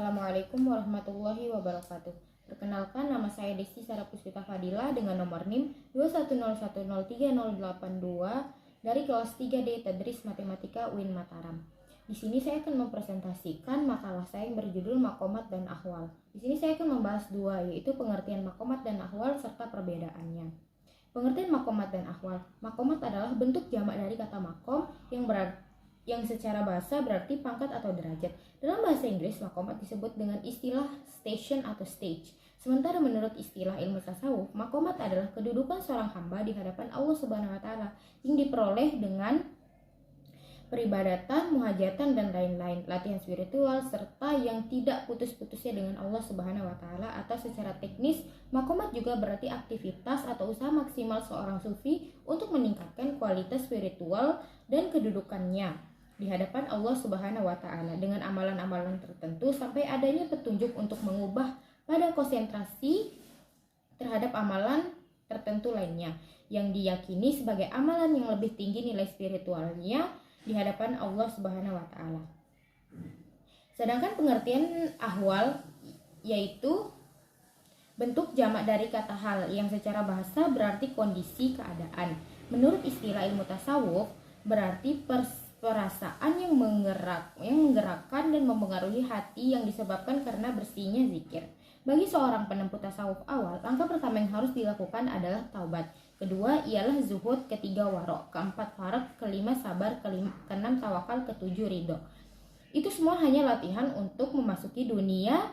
Assalamualaikum warahmatullahi wabarakatuh. Perkenalkan, nama saya Desti Sarah Puspita Fadila dengan nomor NIM 210103082 dari kelas 3D Tadris Matematika UIN Mataram. Di sini saya akan mempresentasikan makalah saya yang berjudul Maqamat dan Ahwal. Di sini saya akan membahas dua, yaitu pengertian maqamat dan ahwal serta perbedaannya. Pengertian maqamat dan ahwal. Maqamat adalah bentuk jamak dari kata maqam yang secara bahasa berarti pangkat atau derajat. Dalam bahasa Inggris, maqamat disebut dengan istilah station atau stage. Sementara menurut istilah ilmu tasawuf, maqamat adalah kedudukan seorang hamba di hadapan Allah Subhanahu wa taala yang diperoleh dengan peribadatan, muhajatan, dan lain-lain, latihan spiritual, serta yang tidak putus-putusnya dengan Allah Subhanahu wa taala. Atau secara teknis, maqamat juga berarti aktivitas atau usaha maksimal seorang sufi untuk meningkatkan kualitas spiritual dan kedudukannya di hadapan Allah Subhanahu wa taala dengan amalan-amalan tertentu sampai adanya petunjuk untuk mengubah pada konsentrasi terhadap amalan tertentu lainnya yang diyakini sebagai amalan yang lebih tinggi nilai spiritualnya di hadapan Allah Subhanahu wa taala. Sedangkan pengertian ahwal yaitu bentuk jamak dari kata hal yang secara bahasa berarti kondisi, keadaan. Menurut istilah ilmu tasawuf berarti perasaan yang menggerakkan dan mempengaruhi hati yang disebabkan karena bersihnya zikir. Bagi seorang penempuh tasawuf awal, langkah pertama yang harus dilakukan adalah taubat. Kedua ialah zuhud, ketiga warok, keempat farad, kelima sabar, keenam tawakal, ketujuh ridho. Itu semua hanya latihan untuk memasuki dunia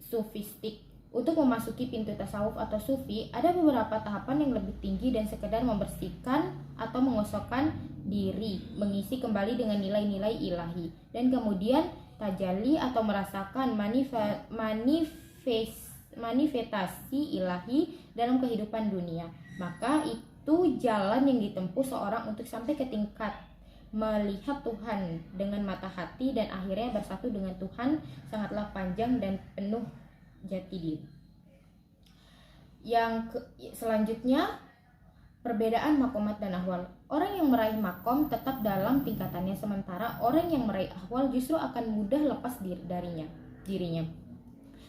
sufistik. Untuk memasuki pintu tasawuf atau sufi, ada beberapa tahapan yang lebih tinggi dan sekedar membersihkan atau mengosokkan diri, mengisi kembali dengan nilai-nilai ilahi, dan kemudian tajalli atau merasakan manifestasi ilahi dalam kehidupan dunia. Maka itu jalan yang ditempuh seorang untuk sampai ke tingkat melihat Tuhan dengan mata hati dan akhirnya bersatu dengan Tuhan sangatlah panjang dan penuh jati diri. Selanjutnya, perbedaan maqamat dan ahwal. Orang yang meraih maqam tetap dalam tingkatannya, sementara orang yang meraih ahwal justru akan mudah lepas dirinya.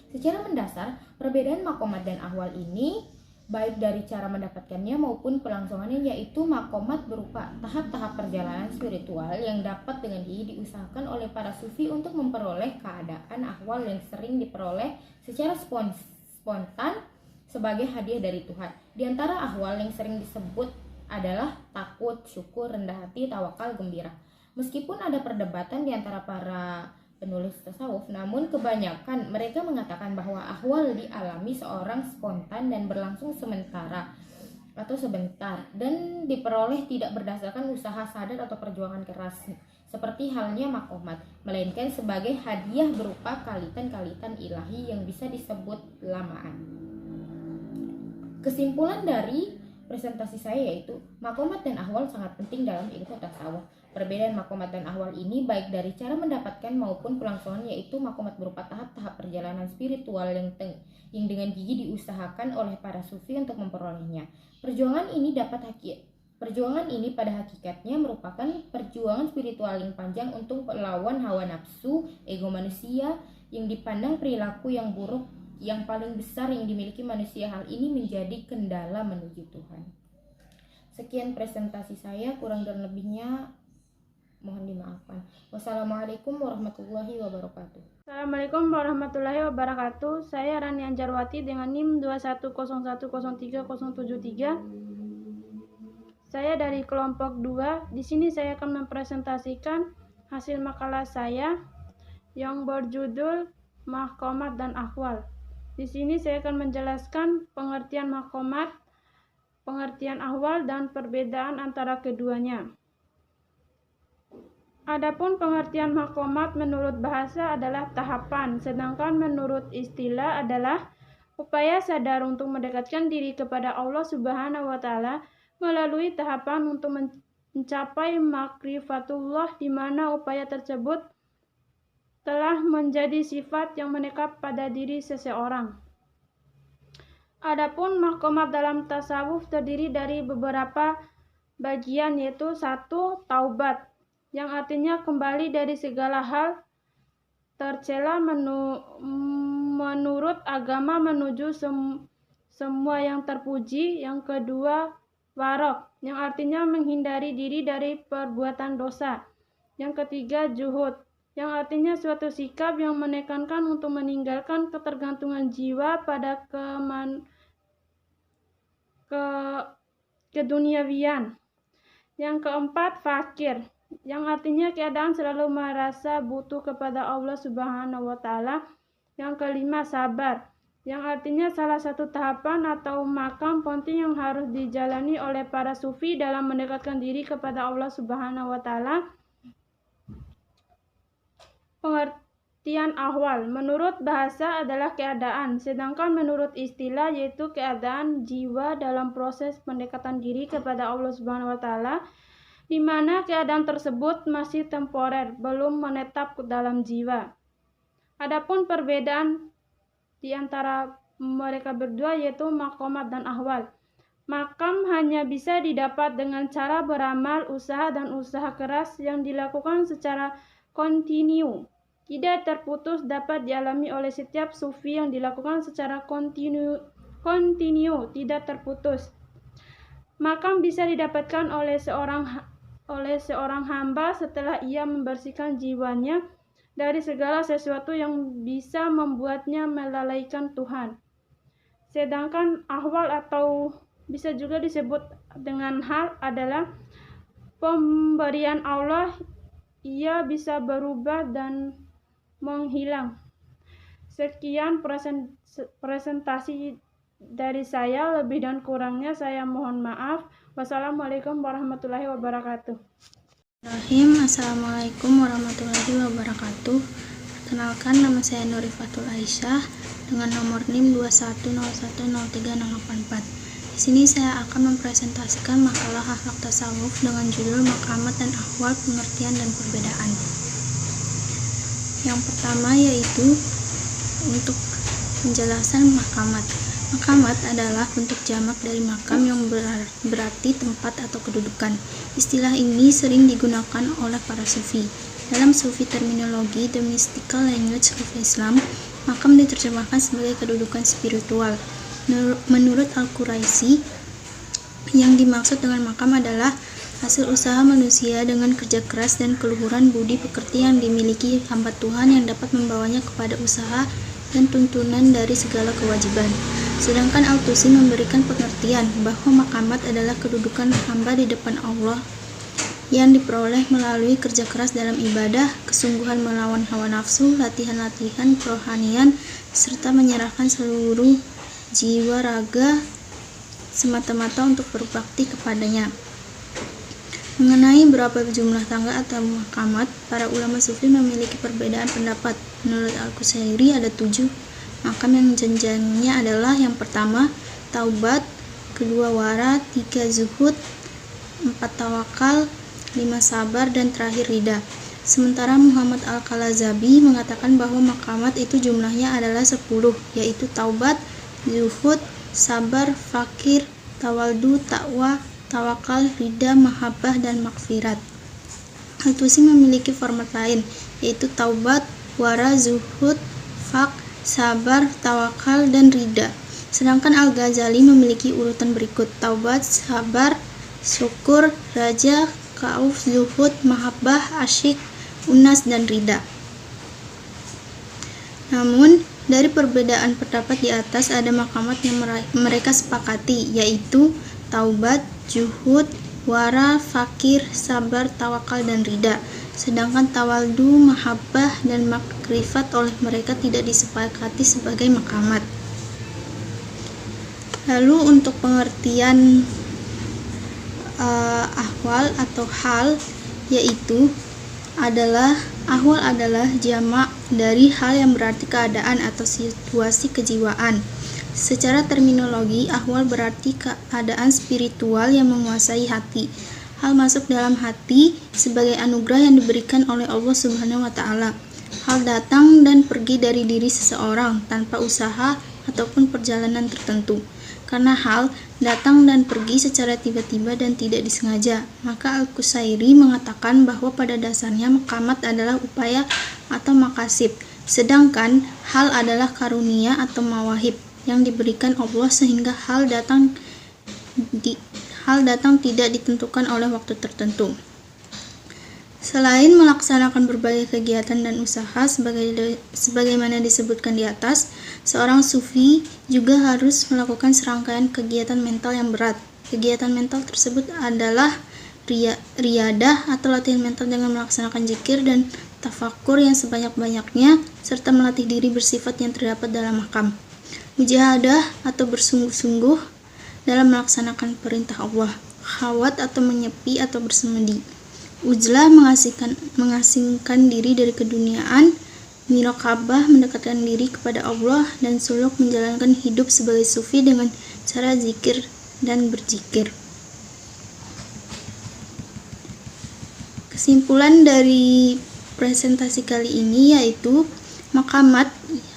Secara mendasar, perbedaan maqamat dan ahwal ini baik dari cara mendapatkannya maupun pelangsungannya, yaitu maqamat berupa tahap-tahap perjalanan spiritual yang dapat dengan gigih diusahakan oleh para sufi untuk memperoleh keadaan. Ahwal yang sering diperoleh secara spontan sebagai hadiah dari Tuhan. Di antara ahwal yang sering disebut adalah takut, syukur, rendah hati, tawakal, gembira. Meskipun ada perdebatan di antara para penulis tasawuf, namun kebanyakan mereka mengatakan bahwa ahwal dialami seorang spontan dan berlangsung sebentar dan diperoleh tidak berdasarkan usaha sadar atau perjuangan keras seperti halnya maqamat, melainkan sebagai hadiah berupa kalitan-kalitan ilahi yang bisa disebut lamaan. Kesimpulan dari presentasi saya yaitu maqamat dan ahwal sangat penting dalam ilmu tasawuf. Perbedaan maqamat dan ahwal ini baik dari cara mendapatkan maupun pelangsungan, yaitu maqamat berupa tahap-tahap perjalanan spiritual yang dengan gigih diusahakan oleh para sufi untuk memperolehnya. Perjuangan ini pada hakikatnya merupakan perjuangan spiritual yang panjang untuk melawan hawa nafsu, ego manusia yang dipandang perilaku yang buruk yang paling besar yang dimiliki manusia. Hal ini menjadi kendala menuju Tuhan. Sekian presentasi saya, kurang dan lebihnya mohon dimaafkan. Wassalamualaikum warahmatullahi wabarakatuh. Assalamualaikum warahmatullahi wabarakatuh. Saya Rani Anjarwati dengan NIM 210103073. Saya dari kelompok 2. Di sini saya akan mempresentasikan hasil makalah saya yang berjudul Maqamat dan Ahwal. Di sini saya akan menjelaskan pengertian maqamat, pengertian ahwal, dan perbedaan antara keduanya. Adapun pengertian maqamat menurut bahasa adalah tahapan, sedangkan menurut istilah adalah upaya sadar untuk mendekatkan diri kepada Allah Subhanahu wa taala melalui tahapan untuk mencapai makrifatullah, di mana upaya tersebut telah menjadi sifat yang menetap pada diri seseorang. Adapun maqamat dalam tasawuf terdiri dari beberapa bagian, yaitu 1. Taubat, yang artinya kembali dari segala hal tercela menurut agama menuju semua yang terpuji. Yang kedua, warok, yang artinya menghindari diri dari perbuatan dosa. Yang ketiga, juhud, yang artinya suatu sikap yang menekankan untuk meninggalkan ketergantungan jiwa pada keduniawian. Yang keempat, fakir, yang artinya keadaan selalu merasa butuh kepada Allah Subhanahu wa Ta'ala. Yang kelima, sabar, yang artinya salah satu tahapan atau makam penting yang harus dijalani oleh para sufi dalam mendekatkan diri kepada Allah Subhanahu wa Ta'ala. Pengertian ahwal menurut bahasa adalah keadaan, sedangkan menurut istilah yaitu keadaan jiwa dalam proses pendekatan diri kepada Allah Subhanahu wa Ta'ala, di mana keadaan tersebut masih temporer, belum menetap dalam jiwa. Adapun perbedaan di antara mereka berdua yaitu maqamat dan ahwal. Makam hanya bisa didapat dengan cara beramal, usaha dan usaha keras yang dilakukan secara kontinu, tidak terputus, dapat dialami oleh setiap sufi yang dilakukan secara kontinu, tidak terputus. Makam bisa didapatkan oleh seorang hamba setelah ia membersihkan jiwanya dari segala sesuatu yang bisa membuatnya melalaikan Tuhan. Sedangkan ahwal atau bisa juga disebut dengan hal adalah pemberian Allah, ia bisa berubah dan menghilang. Sekian presentasi dari saya, lebih dan kurangnya saya mohon maaf. Wassalamualaikum warahmatullahi wabarakatuh. Assalamualaikum warahmatullahi wabarakatuh. Perkenalkan, nama saya Nurifatul Aisyah dengan nomor NIM 210103084. Di sini saya akan mempresentasikan makalah akhlak tasawuf dengan judul Maqamat dan Ahwal, Pengertian dan Perbedaan. Yang pertama yaitu untuk penjelasan maqamat. Maqamat adalah bentuk jamak dari makam yang berarti tempat atau kedudukan. Istilah ini sering digunakan oleh para sufi. Dalam sufi terminologi The Mystical Language of Islam, makam diterjemahkan sebagai kedudukan spiritual. Menurut Al-Quraisy, yang dimaksud dengan makam adalah hasil usaha manusia dengan kerja keras dan keluhuran budi pekerti yang dimiliki hamba Tuhan yang dapat membawanya kepada usaha dan tuntunan dari segala kewajiban. Sedangkan Al-Tusi memberikan pengertian bahwa maqamat adalah kedudukan hamba di depan Allah yang diperoleh melalui kerja keras dalam ibadah, kesungguhan melawan hawa nafsu, latihan-latihan kerohanian, serta menyerahkan seluruh jiwa raga semata-mata untuk berbakti kepadanya. Mengenai berapa jumlah tangga atau maqamat, para ulama sufi memiliki perbedaan pendapat. Menurut Al-Qusairi ada 7 makam yang jenjangnya adalah: yang pertama taubat, kedua wara, 3 zuhud, 4 tawakal, 5 sabar, dan terakhir rida. Sementara Muhammad Al-Kalazabi mengatakan bahwa maqamat itu jumlahnya adalah 10, yaitu taubat, zuhud, sabar, fakir, tawaldu, takwa, tawakal, rida, mahabbah, dan makfirat. Al-Tusi memiliki format lain, yaitu taubat, wara, zuhud, fak, sabar, tawakal, dan rida. Sedangkan Al-Ghazali memiliki urutan berikut: taubat, sabar, syukur, raja, khauf, zuhud, mahabbah, asyik, unas, dan rida. Namun, dari perbedaan pendapat di atas ada maqamat yang mereka sepakati, yaitu taubat, juhud, wara, fakir, sabar, tawakal, dan rida. Sedangkan tawaldu, mahabbah, dan makrifat oleh mereka tidak disepakati sebagai maqamat. Lalu untuk pengertian ahwal atau hal, yaitu ahwal adalah jamak dari hal yang berarti keadaan atau situasi kejiwaan. Secara terminologi, ahwal berarti keadaan spiritual yang menguasai hati. Hal masuk dalam hati sebagai anugerah yang diberikan oleh Allah Subhanahu wa Ta'ala. Hal datang dan pergi dari diri seseorang tanpa usaha ataupun perjalanan tertentu. Karena hal datang dan pergi secara tiba-tiba dan tidak disengaja, maka Al-Qusairi mengatakan bahwa pada dasarnya maqamat adalah upaya atau makasib, Sedangkan hal adalah karunia atau mawahib yang diberikan Allah sehingga hal datang tidak ditentukan oleh waktu tertentu. Selain melaksanakan berbagai kegiatan dan usaha sebagaimana disebutkan di atas, seorang sufi juga harus melakukan serangkaian kegiatan mental yang berat. Kegiatan mental tersebut adalah riyadah atau latihan mental dengan melaksanakan zikir dan tafakur yang sebanyak-banyaknya serta melatih diri bersifat yang terdapat dalam makam. Mujahadah atau bersungguh-sungguh dalam melaksanakan perintah Allah. Khawat atau menyepi atau bersemedi. Uzlah mengasingkan diri dari keduniaan. Miraqabah mendekatkan diri kepada Allah, dan suluk menjalankan hidup sebagai sufi dengan cara zikir dan berzikir. Kesimpulan dari presentasi kali ini yaitu maqamat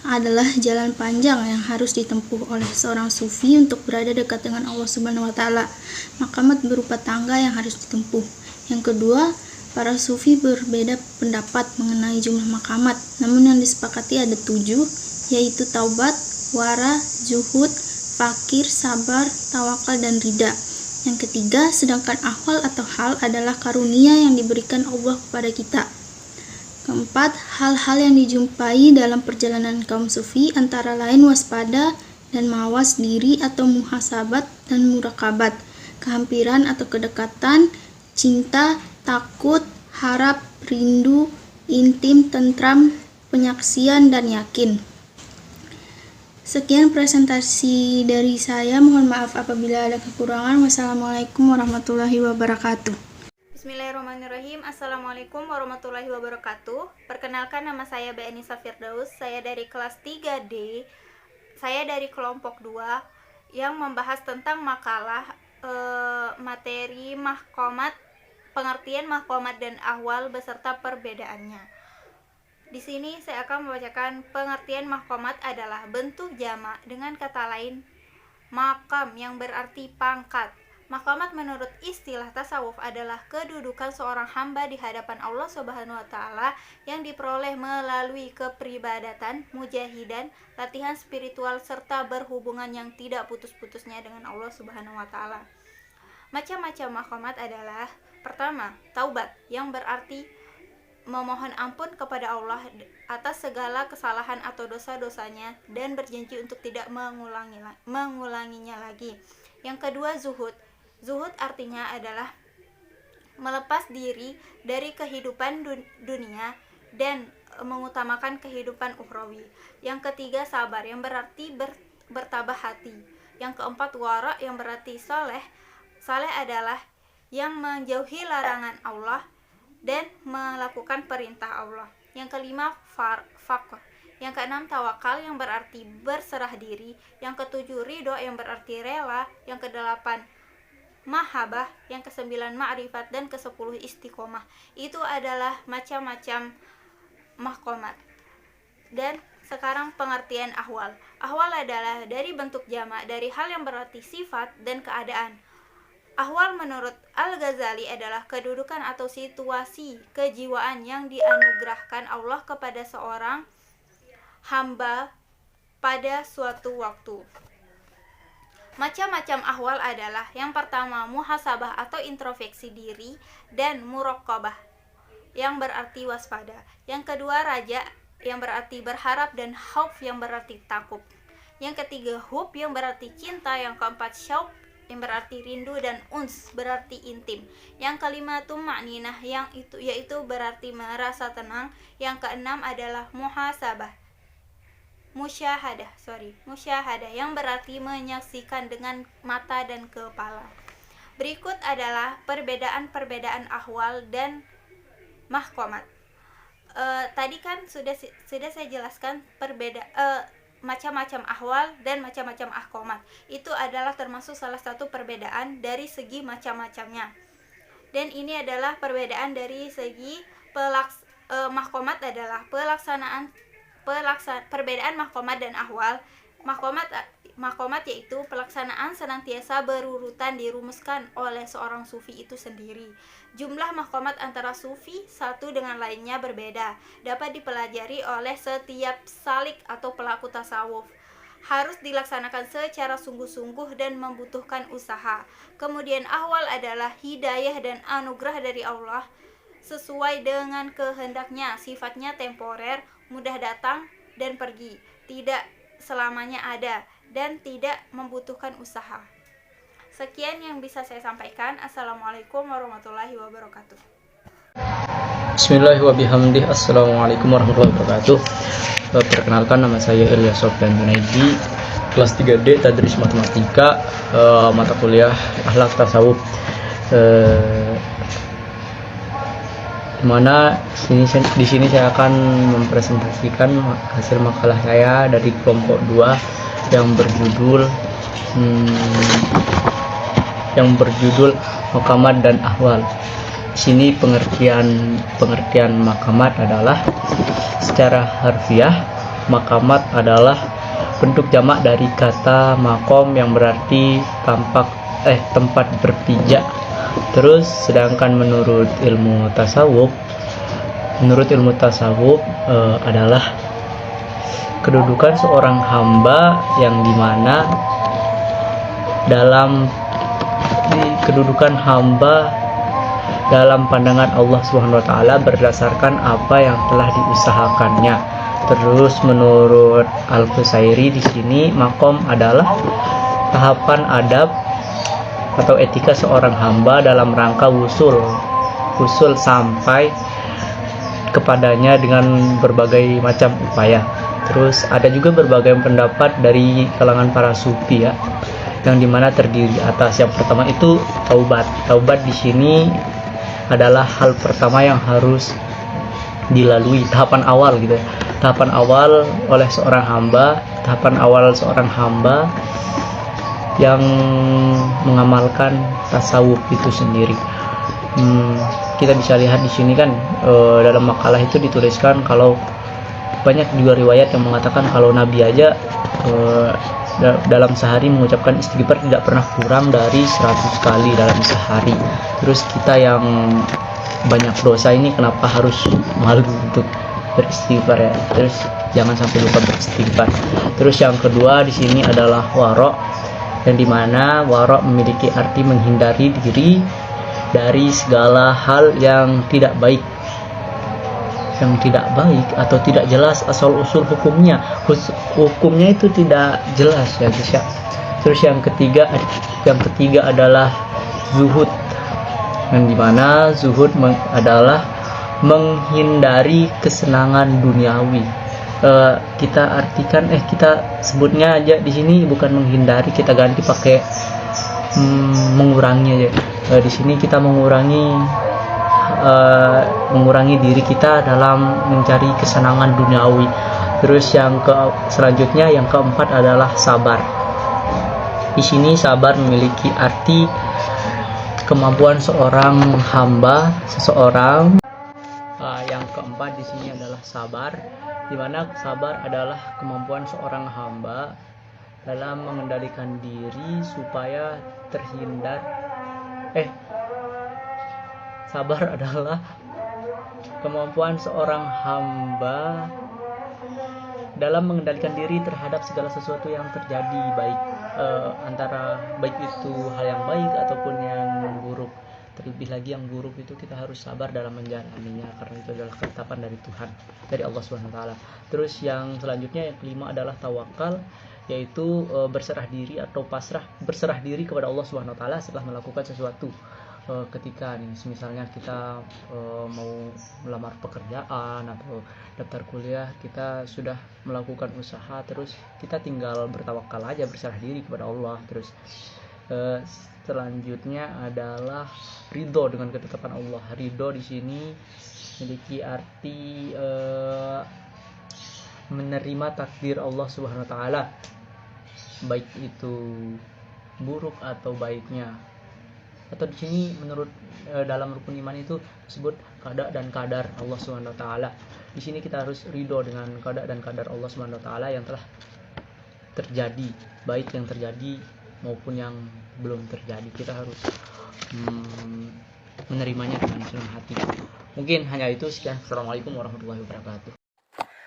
adalah jalan panjang yang harus ditempuh oleh seorang sufi untuk berada dekat dengan Allah Subhanahu wa taala. Maqamat berupa tangga yang harus ditempuh. Yang kedua, para sufi berbeda pendapat mengenai jumlah maqamat, namun yang disepakati ada 7, yaitu taubat, wara, zuhud, fakir, sabar, tawakal, dan ridha. Yang ketiga, sedangkan ahwal atau hal adalah karunia yang diberikan Allah kepada kita. Keempat, hal-hal yang dijumpai dalam perjalanan kaum sufi antara lain waspada dan mawas diri atau muhasabat dan murakabat, kehampiran atau kedekatan, cinta, takut, harap, rindu, intim, tentram, penyaksian, dan yakin. Sekian presentasi dari saya, mohon maaf apabila ada kekurangan. Wassalamualaikum warahmatullahi wabarakatuh. Bismillahirrahmanirrahim. Assalamualaikum warahmatullahi wabarakatuh. Perkenalkan, nama saya Anissa Firdaus. Saya dari kelas 3D. Saya dari kelompok 2 yang membahas tentang makalah materi mahkomat, pengertian mahkomat dan ahwal beserta perbedaannya. Di sini saya akan membacakan pengertian mahkomat adalah bentuk jamak dengan kata lain makam yang berarti pangkat. Mahkomat menurut istilah tasawuf adalah kedudukan seorang hamba di hadapan Allah Subhanahu wa taala yang diperoleh melalui kepribadatan, mujahidan, latihan spiritual serta berhubungan yang tidak putus-putusnya dengan Allah Subhanahu wa taala. Macam-macam mahkomat adalah: pertama, taubat yang berarti memohon ampun kepada Allah atas segala kesalahan atau dosa-dosanya dan berjanji untuk tidak mengulanginya lagi. Yang kedua, zuhud. Zuhud artinya adalah melepas diri dari kehidupan dunia dan mengutamakan kehidupan ukhrawi. Yang ketiga, sabar yang berarti bertabah hati. Yang keempat, wara yang berarti saleh. Saleh adalah yang menjauhi larangan Allah dan melakukan perintah Allah. Yang kelima, faqr. Yang keenam, tawakal yang berarti berserah diri. Yang ketujuh, ridho yang berarti rela. Yang kedelapan, mahabah. Yang kesembilan, ma'rifat. Dan kesepuluh, istiqomah. Itu adalah macam-macam mahkomat. Dan sekarang pengertian ahwal. Ahwal adalah dari bentuk jamak dari hal yang berarti sifat dan keadaan. Ahwal menurut Al-Ghazali adalah kedudukan atau situasi kejiwaan yang dianugerahkan Allah kepada seorang hamba pada suatu waktu. Macam-macam ahwal adalah: yang pertama, muhasabah atau introspeksi diri, dan muraqabah yang berarti waspada. Yang kedua, raja yang berarti berharap, dan khauf yang berarti takut. Yang ketiga, hub yang berarti cinta. Yang keempat, syauq yang berarti rindu, dan uns berarti intim. Yang kelima, tuma'ninah yaitu berarti merasa tenang. Yang keenam adalah musyahadah yang berarti menyaksikan dengan mata dan kepala. Berikut adalah perbedaan ahwal dan mahkomat. Tadi kan sudah saya jelaskan macam-macam ahwal dan macam-macam ahkomat. Itu adalah termasuk salah satu perbedaan dari segi macam-macamnya. Dan ini adalah perbedaan dari segi mahkomat adalah perbedaan mahkomat dan ahwal Makomat yaitu pelaksanaan senantiasa berurutan dirumuskan oleh seorang sufi itu sendiri. Jumlah makomat antara sufi satu dengan lainnya berbeda, dapat dipelajari oleh setiap salik atau pelaku tasawuf. Harus dilaksanakan secara sungguh-sungguh dan membutuhkan usaha. Kemudian ahwal adalah hidayah dan anugerah dari Allah sesuai dengan kehendaknya, sifatnya temporer, mudah datang dan pergi, tidak selamanya ada, dan tidak membutuhkan usaha. Sekian yang bisa saya sampaikan. Assalamualaikum warahmatullahi wabarakatuh. Bismillahirrahmanirrahim. Assalamualaikum warahmatullahi wabarakatuh. Perkenalkan, nama saya Ilyas Sofyan Junaidi, kelas 3D Tadris Matematika, mata kuliah Akhlak Tasawuf. Dimana di sini saya akan mempresentasikan hasil makalah saya dari kelompok 2 yang berjudul Maqamat dan Ahwal. Di sini pengertian maqamat adalah secara harfiah, maqamat adalah bentuk jamak dari kata maqam yang berarti tempat berpijak. Terus sedangkan menurut ilmu tasawuf adalah kedudukan seorang hamba yang dimana kedudukan hamba dalam pandangan Allah Subhanahu wa taala berdasarkan apa yang telah diusahakannya. Terus menurut Al-Qusairi di sini maqam adalah tahapan adab atau etika seorang hamba dalam rangka wusul sampai kepadanya dengan berbagai macam upaya. Terus ada juga berbagai pendapat dari kalangan para sufi ya, yang dimana terdiri atas yang pertama itu taubat di sini adalah hal pertama yang harus dilalui, tahapan awal oleh seorang hamba yang mengamalkan tasawuf itu sendiri. Kita bisa lihat di sini kan, dalam makalah itu dituliskan kalau banyak juga riwayat yang mengatakan kalau Nabi aja dalam sehari mengucapkan istighfar tidak pernah kurang dari 100 kali dalam sehari. Terus kita yang banyak dosa ini kenapa harus malu untuk beristighfar ya? Terus jangan sampai lupa beristighfar. Terus yang kedua di sini adalah wara', yang dimana wara' memiliki arti menghindari diri dari segala hal yang tidak baik atau tidak jelas asal usul hukumnya itu tidak jelas ya guys ya. Terus yang ketiga adalah zuhud, yang dimana zuhud adalah menghindari kesenangan duniawi. Kita sebutnya aja di sini bukan menghindari, kita ganti pakai mengurangi aja. Di sini kita mengurangi diri kita dalam mencari kesenangan duniawi. Terus selanjutnya yang keempat adalah sabar. Di sini sabar memiliki arti kemampuan seorang hamba, seseorang. Yang keempat di sini adalah sabar, di mana sabar adalah kemampuan seorang hamba dalam mengendalikan diri supaya terhindar. Sabar adalah kemampuan seorang hamba dalam mengendalikan diri terhadap segala sesuatu yang terjadi, baik itu hal yang baik ataupun yang buruk. Terlebih lagi yang buruk itu kita harus sabar dalam menjalaninya, karena itu adalah ketetapan dari Tuhan, dari Allah SWT. Terus yang selanjutnya yang kelima adalah tawakal, yaitu berserah diri kepada Allah SWT setelah melakukan sesuatu. Ketika misalnya kita mau melamar pekerjaan atau daftar kuliah, kita sudah melakukan usaha, terus kita tinggal bertawakal aja, berserah diri kepada Allah. Terus selanjutnya adalah ridho dengan ketetapan Allah. Ridho di sini memiliki arti menerima takdir Allah Subhanahu wa taala, baik itu buruk atau baiknya. Atau di sini menurut dalam rukun iman itu disebut qada dan qadar Allah Subhanahu wa taala. Di sini kita harus ridho dengan qada dan qadar Allah Subhanahu wa taala yang telah terjadi, baik yang terjadi maupun yang belum terjadi. Kita harus menerimanya dengan senang hati. Mungkin hanya itu, sekian. Assalamualaikum warahmatullahi wabarakatuh.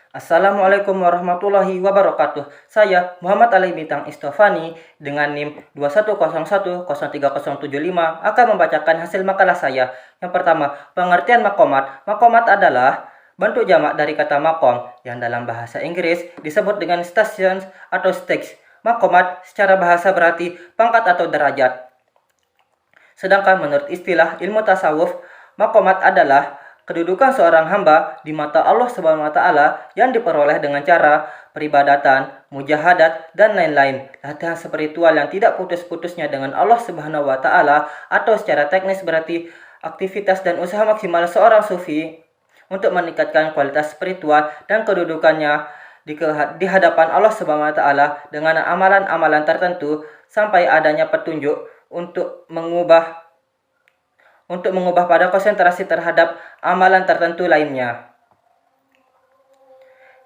Assalamualaikum warahmatullahi wabarakatuh. Saya Muhammad Ali Bintang Istofani dengan NIM 21010375 akan membacakan hasil makalah saya. Yang pertama, pengertian makomat. Makomat adalah bentuk jamak dari kata makom yang dalam bahasa Inggris disebut dengan station atau stage. Makomat secara bahasa berarti pangkat atau derajat. Sedangkan menurut istilah ilmu tasawuf, makomat adalah kedudukan seorang hamba di mata Allah Subhanahu wa taala yang diperoleh dengan cara peribadatan, mujahadat, dan lain-lain. Latihan spiritual yang tidak putus-putusnya dengan Allah Subhanahu wa taala, atau secara teknis berarti aktivitas dan usaha maksimal seorang sufi untuk meningkatkan kualitas spiritual dan kedudukannya di hadapan Allah Subhanahu wa taala dengan amalan-amalan tertentu sampai adanya petunjuk untuk mengubah pada konsentrasi terhadap amalan tertentu lainnya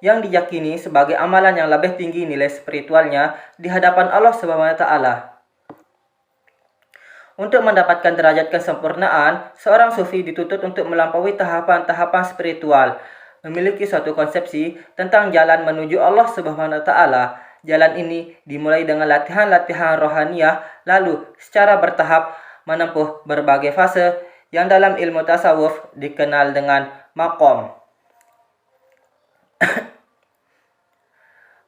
yang diyakini sebagai amalan yang lebih tinggi nilai spiritualnya di hadapan Allah Subhanahu wa taala. Untuk mendapatkan derajat kesempurnaan, seorang sufi dituntut untuk melampaui tahapan-tahapan spiritual, memiliki suatu konsepsi tentang jalan menuju Allah Subhanahu wa taala. Jalan ini dimulai dengan latihan-latihan rohaniyah, lalu secara bertahap menempuh berbagai fase yang dalam ilmu tasawuf dikenal dengan makom.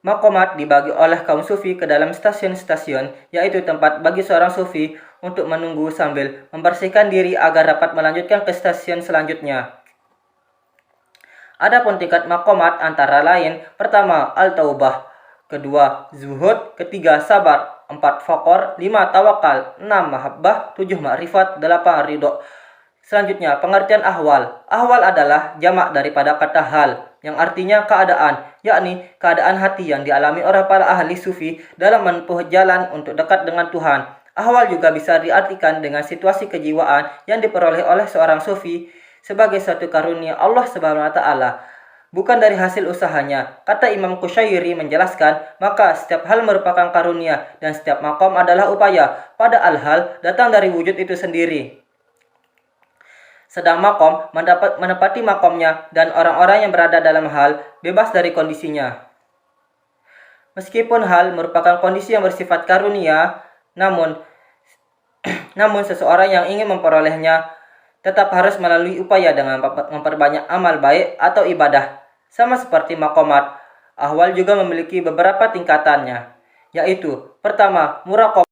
Makomat dibagi oleh kaum sufi ke dalam stasiun-stasiun, yaitu tempat bagi seorang sufi untuk menunggu sambil membersihkan diri agar dapat melanjutkan ke stasiun selanjutnya. Adapun tingkat makomat antara lain: pertama, al-taubah; kedua, zuhud; ketiga, sabar; 4, fakor; 5, tawakal; 6, mahabbah; 7, ma'rifat; 8, ridho. Selanjutnya, pengertian ahwal. Ahwal adalah jamak daripada kata hal, yang artinya keadaan, yakni keadaan hati yang dialami oleh para ahli sufi dalam menempuh jalan untuk dekat dengan Tuhan. Ahwal juga bisa diartikan dengan situasi kejiwaan yang diperoleh oleh seorang sufi sebagai suatu karunia Allah Subhanahu wa taala, bukan dari hasil usahanya. Kata Imam Qushairi menjelaskan, maka setiap hal merupakan karunia dan setiap makom adalah upaya, padahal hal datang dari wujud itu sendiri. Sedang makom menepati makomnya dan orang-orang yang berada dalam hal bebas dari kondisinya. Meskipun hal merupakan kondisi yang bersifat karunia, namun seseorang yang ingin memperolehnya tetap harus melalui upaya dengan memperbanyak amal baik atau ibadah. Sama seperti makomat, ahwal juga memiliki beberapa tingkatannya, yaitu pertama, muraqabah.